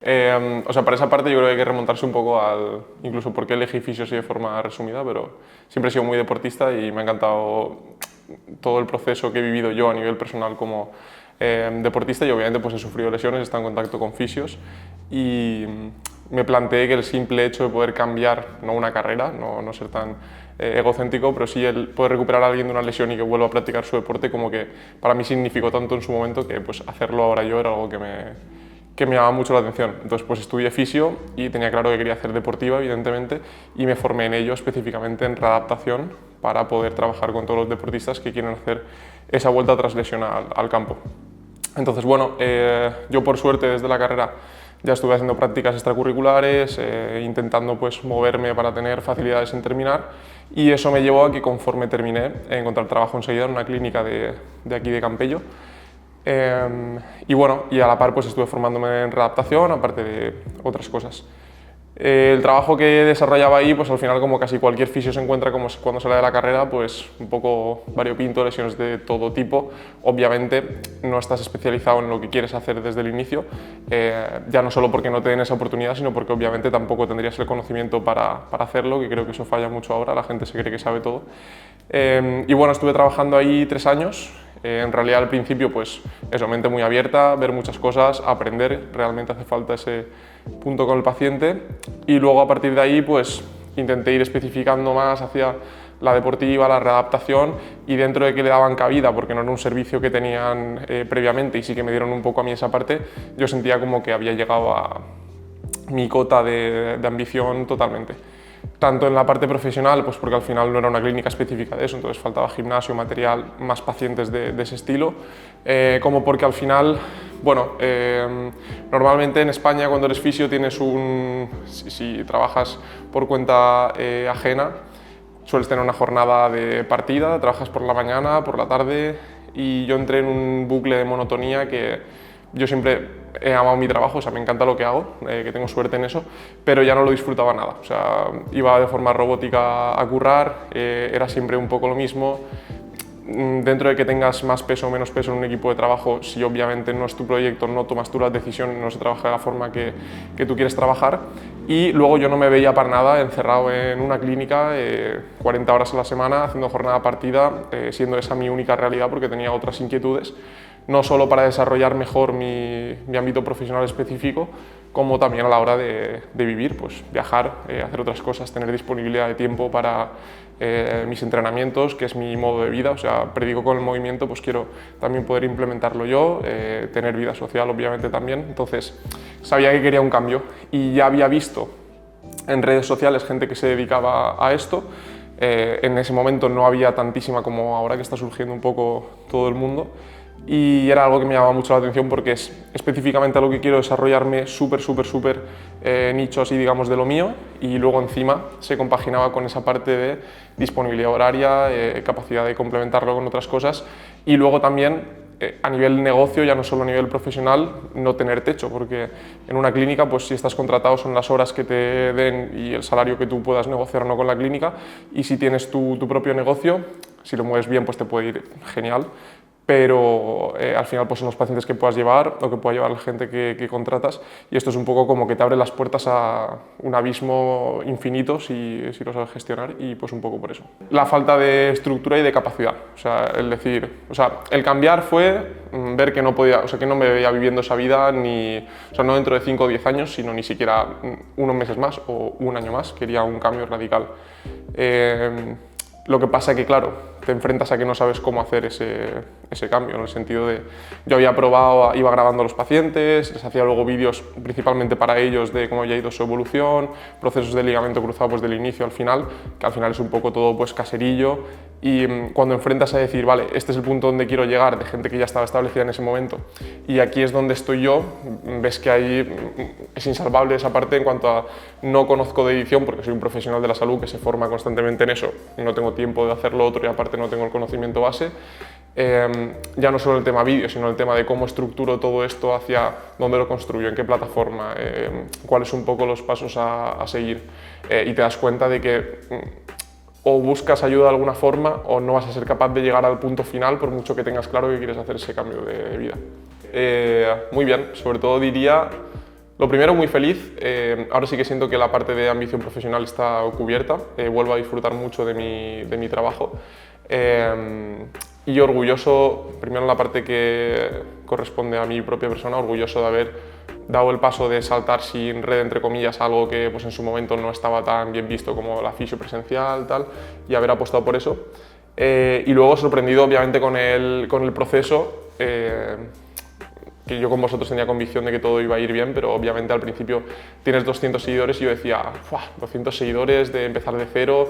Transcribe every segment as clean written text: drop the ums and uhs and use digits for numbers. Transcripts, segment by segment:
O sea, para esa parte yo creo que hay que remontarse un poco al, incluso por qué elegí fisio así de forma resumida, pero siempre he sido muy deportista y me ha encantado todo el proceso que he vivido yo a nivel personal como deportista y obviamente pues he sufrido lesiones, he estado en contacto con fisios y me planteé que el simple hecho de poder cambiar, no una carrera, no ser tan egocéntrico, pero sí el poder recuperar a alguien de una lesión y que vuelva a practicar su deporte, como que para mí significó tanto en su momento que pues hacerlo ahora yo era algo que me llamaba mucho la atención. Entonces pues estudié fisio y tenía claro que quería hacer deportiva, evidentemente, y me formé en ello, específicamente en readaptación, para poder trabajar con todos los deportistas que quieren hacer esa vuelta tras lesión al campo. Entonces, bueno, yo por suerte desde la carrera ya estuve haciendo prácticas extracurriculares, intentando pues moverme para tener facilidades en terminar, y eso me llevó a que conforme terminé encontrar trabajo enseguida en una clínica de aquí de Campello. Y bueno, y a la par pues estuve formándome en readaptación, aparte de otras cosas. El trabajo que desarrollaba ahí, pues al final como casi cualquier fisio se encuentra como cuando sale de la carrera, pues un poco variopinto, lesiones de todo tipo. Obviamente no estás especializado en lo que quieres hacer desde el inicio, ya no solo porque no te den esa oportunidad, sino porque obviamente tampoco tendrías el conocimiento para hacerlo, que creo que eso falla mucho ahora, la gente se cree que sabe todo. Y bueno, estuve trabajando ahí 3 años. En realidad al principio pues eso, mente muy abierta, ver muchas cosas, aprender, realmente hace falta ese punto con el paciente, y luego a partir de ahí pues intenté ir especificando más hacia la deportiva, la readaptación, y dentro de que le daban cabida porque no era un servicio que tenían previamente y sí que me dieron un poco a mí esa parte, yo sentía como que había llegado a mi cota de ambición totalmente. Tanto en la parte profesional, pues porque al final no era una clínica específica de eso, entonces faltaba gimnasio, material, más pacientes de ese estilo, como porque al final, bueno, normalmente en España cuando eres fisio tienes si trabajas por cuenta ajena, sueles tener una jornada de partida, trabajas por la mañana, por la tarde, y yo entré en un bucle de monotonía que yo siempre he amado mi trabajo, o sea, me encanta lo que hago, que tengo suerte en eso, pero ya no lo disfrutaba nada. O sea, iba de forma robótica a currar, era siempre un poco lo mismo. Dentro de que tengas más peso o menos peso en un equipo de trabajo, si obviamente no es tu proyecto, no tomas tú las decisiones, no se trabaja de la forma que tú quieres trabajar. Y luego yo no me veía para nada encerrado en una clínica 40 horas a la semana, haciendo jornada partida, siendo esa mi única realidad porque tenía otras inquietudes, no solo para desarrollar mejor mi ámbito profesional específico, como también a la hora de vivir, pues viajar, hacer otras cosas, tener disponibilidad de tiempo para mis entrenamientos, que es mi modo de vida. O sea, predico con el movimiento, pues quiero también poder implementarlo yo, tener vida social obviamente también. Entonces sabía que quería un cambio y ya había visto en redes sociales gente que se dedicaba a esto. En ese momento no había tantísima como ahora, que está surgiendo un poco todo el mundo, y era algo que me llamaba mucho la atención porque es específicamente algo que quiero desarrollarme súper nicho así, digamos, de lo mío, y luego encima se compaginaba con esa parte de disponibilidad horaria, capacidad de complementarlo con otras cosas, y luego también a nivel negocio, ya no solo a nivel profesional, no tener techo, porque en una clínica, pues si estás contratado son las horas que te den y el salario que tú puedas negociar o no con la clínica, y si tienes tu propio negocio, si lo mueves bien, pues te puede ir genial, pero al final pues son los pacientes que puedas llevar o que pueda llevar la gente que contratas, y esto es un poco como que te abre las puertas a un abismo infinito si lo sabes gestionar, y pues un poco por eso. La falta de estructura y de capacidad, o sea, el cambiar fue ver que no podía, o sea, que no me veía viviendo esa vida o sea, no dentro de 5 o 10 años, sino ni siquiera unos meses más o un año más, quería un cambio radical. Lo que pasa es que, claro, te enfrentas a que no sabes cómo hacer ese cambio, en el sentido de, yo había probado, iba grabando a los pacientes, les hacía luego vídeos principalmente para ellos de cómo había ido su evolución, procesos de ligamento cruzado pues del inicio al final, que al final es un poco todo pues caserillo, y cuando enfrentas a decir, vale, este es el punto donde quiero llegar, de gente que ya estaba establecida en ese momento, y aquí es donde estoy yo, ves que ahí es insalvable esa parte en cuanto a no conozco de edición, porque soy un profesional de la salud que se forma constantemente en eso, no tengo tiempo de hacer lo otro y aparte no tengo el conocimiento base. Ya no solo el tema vídeo, sino el tema de cómo estructuro todo esto, hacia dónde lo construyo, en qué plataforma, cuáles son un poco los pasos a seguir, y te das cuenta de que o buscas ayuda de alguna forma o no vas a ser capaz de llegar al punto final por mucho que tengas claro que quieres hacer ese cambio de vida. Muy bien, sobre todo diría Lo primero, muy feliz. Ahora sí que siento que la parte de ambición profesional está cubierta. Vuelvo a disfrutar mucho de mi trabajo. Y orgulloso, primero en la parte que corresponde a mi propia persona, orgulloso de haber dado el paso de saltar sin red, entre comillas, algo que pues, en su momento no estaba tan bien visto como la fisio presencial, tal, y haber apostado por eso. Y luego sorprendido, obviamente, con el proceso. Que yo con vosotros tenía convicción de que todo iba a ir bien, pero obviamente al principio tienes 200 seguidores y yo decía, 200 seguidores de empezar de cero,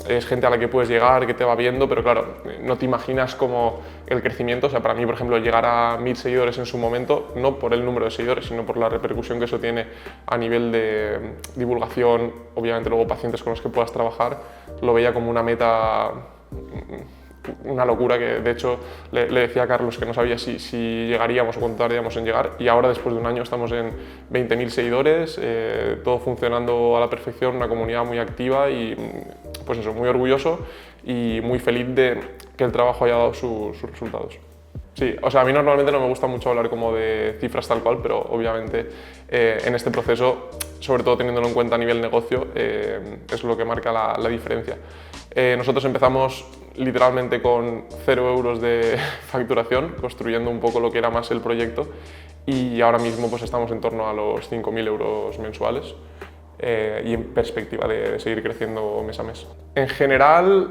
es gente a la que puedes llegar, que te va viendo, pero claro, no te imaginas como el crecimiento. O sea, para mí, por ejemplo, llegar a 1000 seguidores en su momento, no por el número de seguidores, sino por la repercusión que eso tiene a nivel de divulgación, obviamente luego pacientes con los que puedas trabajar, lo veía como una meta, una locura, que de hecho le decía a Carlos que no sabía si llegaríamos o cuánto tardaríamos en llegar, y ahora después de un año estamos en 20.000 seguidores, todo funcionando a la perfección, una comunidad muy activa y pues eso, muy orgulloso y muy feliz de que el trabajo haya dado sus resultados. Sí, o sea, a mí normalmente no me gusta mucho hablar como de cifras tal cual, pero obviamente en este proceso, sobre todo teniéndolo en cuenta a nivel negocio, es lo que marca la diferencia. Nosotros empezamos literalmente con 0 euros de facturación, construyendo un poco lo que era más el proyecto, y ahora mismo pues estamos en torno a los 5.000 euros mensuales y en perspectiva de seguir creciendo mes a mes. En general,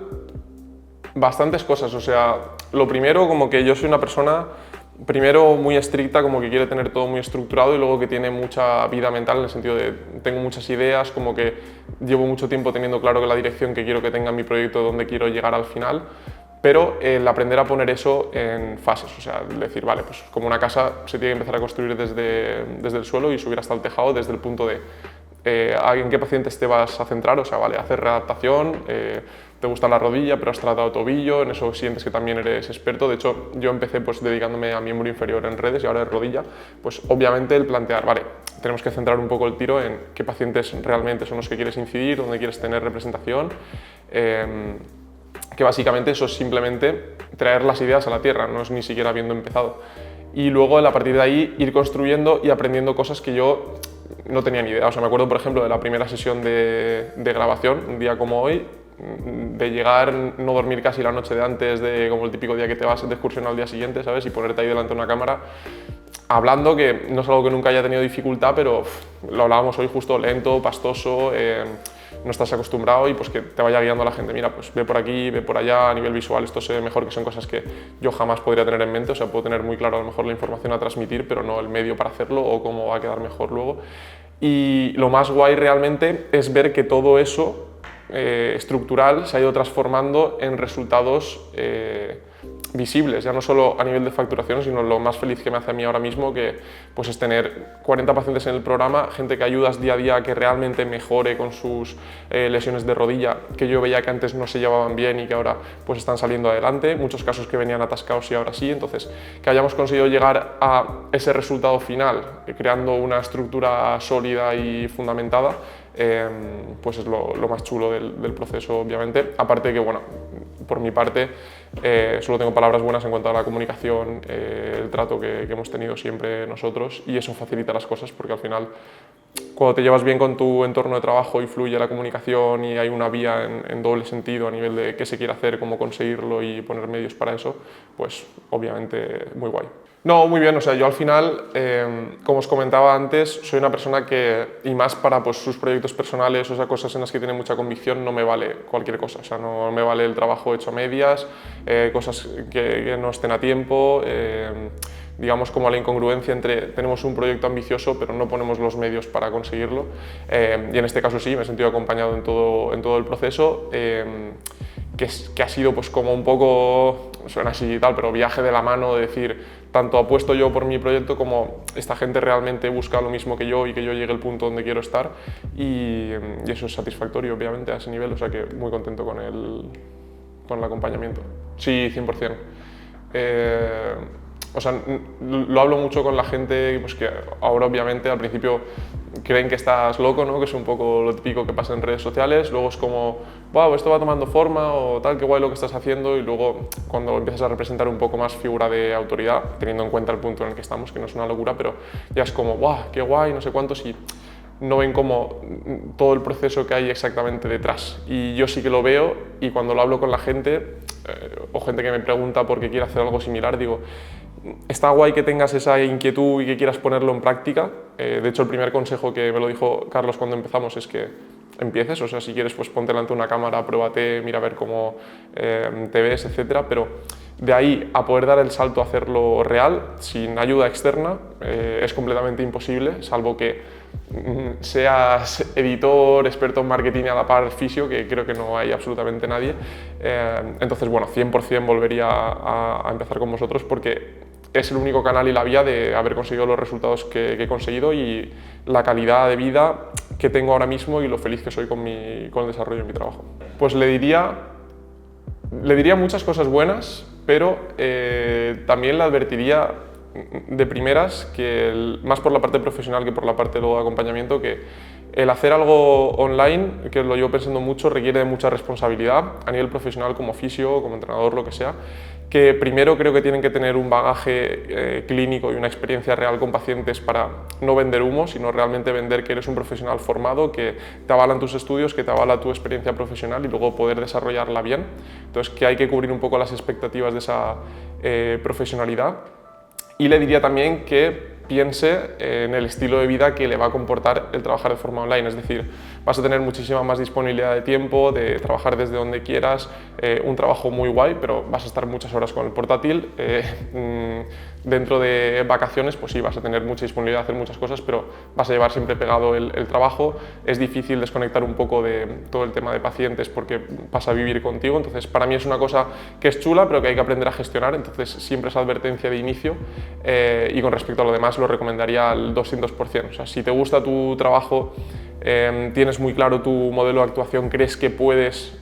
bastantes cosas. O sea, lo primero, como que yo soy una persona primero muy estricta, como que quiere tener todo muy estructurado, y luego que tiene mucha vida mental en el sentido de tengo muchas ideas, como que llevo mucho tiempo teniendo claro que la dirección que quiero que tenga mi proyecto, dónde quiero llegar al final, pero el aprender a poner eso en fases, o sea, decir, vale, pues como una casa se tiene que empezar a construir desde el suelo y subir hasta el tejado desde el punto de en qué pacientes te vas a centrar, o sea, vale, hacer readaptación, te gusta la rodilla, pero has tratado tobillo, en eso sientes que también eres experto. De hecho, yo empecé pues dedicándome a miembro inferior en redes y ahora en rodilla, pues obviamente el plantear, vale, tenemos que centrar un poco el tiro en qué pacientes realmente son los que quieres incidir, dónde quieres tener representación, que básicamente eso es simplemente traer las ideas a la tierra, no es ni siquiera habiendo empezado. Y luego a partir de ahí ir construyendo y aprendiendo cosas que yo no tenía ni idea. O sea, me acuerdo, por ejemplo, de la primera sesión de grabación, un día como hoy, de llegar, no dormir casi la noche de antes, de como el típico día que te vas de excursión al día siguiente, ¿sabes? Y ponerte ahí delante de una cámara, hablando, que no es algo que nunca haya tenido dificultad, pero lo hablábamos hoy justo lento, pastoso, no estás acostumbrado y pues que te vaya guiando la gente, mira, pues ve por aquí, ve por allá, a nivel visual esto se ve mejor, que son cosas que yo jamás podría tener en mente. O sea, puedo tener muy claro a lo mejor la información a transmitir, pero no el medio para hacerlo o cómo va a quedar mejor luego. Y lo más guay realmente es ver que todo eso estructural se ha ido transformando en resultados visibles, ya no solo a nivel de facturación, sino lo más feliz que me hace a mí ahora mismo, que pues es tener 40 pacientes en el programa, gente que ayudas día a día a que realmente mejore con sus lesiones de rodilla, que yo veía que antes no se llevaban bien y que ahora pues están saliendo adelante, muchos casos que venían atascados y ahora sí. Entonces, que hayamos conseguido llegar a ese resultado final, creando una estructura sólida y fundamentada, pues es lo más chulo del proceso, obviamente. Aparte de que, bueno, por mi parte, solo tengo palabras buenas en cuanto a la comunicación, el trato que hemos tenido siempre nosotros, y eso facilita las cosas, porque al final, cuando te llevas bien con tu entorno de trabajo y fluye la comunicación y hay una vía en doble sentido a nivel de qué se quiere hacer, cómo conseguirlo y poner medios para eso, pues obviamente muy guay. No, muy bien. O sea, yo al final, como os comentaba antes, soy una persona que, y más para pues, sus proyectos personales, o sea, cosas en las que tiene mucha convicción, no me vale cualquier cosa. O sea, no me vale el trabajo hecho a medias, cosas que no estén a tiempo, digamos como la incongruencia entre tenemos un proyecto ambicioso pero no ponemos los medios para conseguirlo, y en este caso sí, me he sentido acompañado en todo el proceso, que ha sido pues como un poco, suena así y tal, pero viaje de la mano, de decir, tanto apuesto yo por mi proyecto como esta gente realmente busca lo mismo que yo y que yo llegue al punto donde quiero estar, y eso es satisfactorio obviamente a ese nivel. O sea que muy contento con el acompañamiento. Sí, 100%. O sea, lo hablo mucho con la gente, pues que ahora obviamente al principio creen que estás loco, ¿no? Que es un poco lo típico que pasa en redes sociales. Luego es como, wow, esto va tomando forma o tal, qué guay lo que estás haciendo. Y luego cuando empiezas a representar un poco más figura de autoridad, teniendo en cuenta el punto en el que estamos, que no es una locura, pero ya es como, wow, qué guay, no sé cuántos, y no ven como todo el proceso que hay exactamente detrás. Y yo sí que lo veo, y cuando lo hablo con la gente, o gente que me pregunta por qué quiere hacer algo similar, digo, está guay que tengas esa inquietud y que quieras ponerlo en práctica. De hecho, el primer consejo que me lo dijo Carlos cuando empezamos es que empieces, o sea, si quieres, pues ponte delante de una cámara, pruébate, mira a ver cómo te ves, etcétera, pero de ahí a poder dar el salto a hacerlo real, sin ayuda externa, es completamente imposible, salvo que seas editor, experto en marketing y a la par fisio, que creo que no hay absolutamente nadie. Entonces, bueno, 100% volvería a empezar con vosotros porque es el único canal y la vía de haber conseguido los resultados que he conseguido y la calidad de vida que tengo ahora mismo y lo feliz que soy con el desarrollo de mi trabajo. Pues le diría muchas cosas buenas, pero también le advertiría de primeras, más por la parte profesional que por la parte luego de acompañamiento, que el hacer algo online, que lo llevo pensando mucho, requiere de mucha responsabilidad a nivel profesional como fisio, como entrenador, lo que sea, que primero creo que tienen que tener un bagaje clínico y una experiencia real con pacientes para no vender humo, sino realmente vender que eres un profesional formado, que te avalan tus estudios, que te avala tu experiencia profesional y luego poder desarrollarla bien. Entonces, que hay que cubrir un poco las expectativas de esa profesionalidad. Y le diría también que piense en el estilo de vida que le va a comportar el trabajar de forma online, es decir, vas a tener muchísima más disponibilidad de tiempo, de trabajar desde donde quieras, un trabajo muy guay, pero vas a estar muchas horas con el portátil. Dentro de vacaciones, pues sí, vas a tener mucha disponibilidad de hacer muchas cosas, pero vas a llevar siempre pegado el trabajo. Es difícil desconectar un poco de todo el tema de pacientes porque vas a vivir contigo, entonces para mí es una cosa que es chula, pero que hay que aprender a gestionar, entonces siempre esa advertencia de inicio. Y con respecto a lo demás, lo recomendaría al 200%. O sea, si te gusta tu trabajo, tienes muy claro tu modelo de actuación, crees que puedes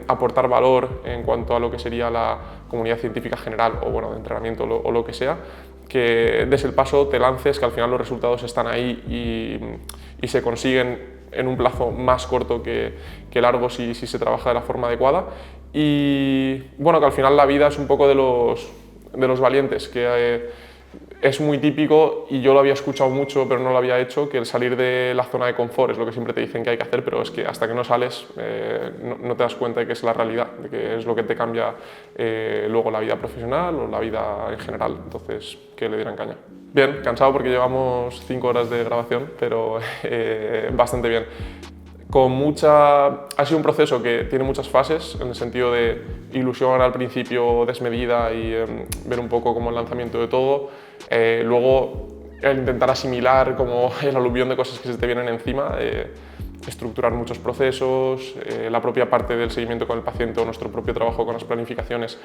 aportar valor en cuanto a lo que sería la comunidad científica general o bueno, de entrenamiento o lo que sea, que des el paso, te lances, que al final los resultados están ahí y se consiguen en un plazo más corto que largo si se trabaja de la forma adecuada. Y bueno, que al final la vida es un poco de los valientes, que es muy típico, y yo lo había escuchado mucho pero no lo había hecho, que el salir de la zona de confort es lo que siempre te dicen que hay que hacer, pero es que hasta que no sales no te das cuenta de que es la realidad, de que es lo que te cambia luego la vida profesional o la vida en general. Entonces, que le dieran caña. Bien, cansado porque llevamos 5 horas de grabación, pero bastante bien. Ha sido un proceso que tiene muchas fases, en el sentido de ilusión al principio desmedida y ver un poco como el lanzamiento de todo. Luego el intentar asimilar como el aluvión de cosas que se te vienen encima, estructurar muchos procesos, la propia parte del seguimiento con el paciente o nuestro propio trabajo con las planificaciones,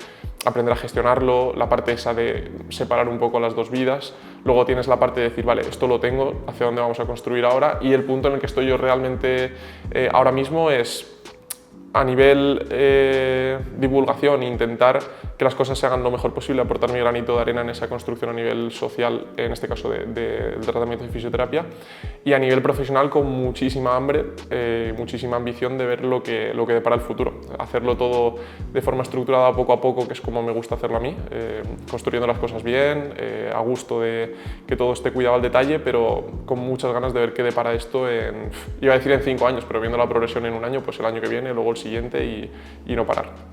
aprender a gestionarlo, la parte esa de separar un poco las dos vidas. Luego tienes la parte de decir, vale, esto lo tengo, hacia dónde vamos a construir ahora, y el punto en el que estoy yo realmente ahora mismo es a nivel divulgación, intentar que las cosas se hagan lo mejor posible, aportar mi granito de arena en esa construcción a nivel social, en este caso del tratamiento de fisioterapia, y a nivel profesional con muchísima hambre, muchísima ambición de ver lo que depara el futuro. Hacerlo todo de forma estructurada poco a poco, que es como me gusta hacerlo a mí, construyendo las cosas bien, a gusto de que todo esté cuidado al detalle, pero con muchas ganas de ver qué depara esto iba a decir en 5 años, pero viendo la progresión en un año, pues el año que viene, luego el siguiente y no parar.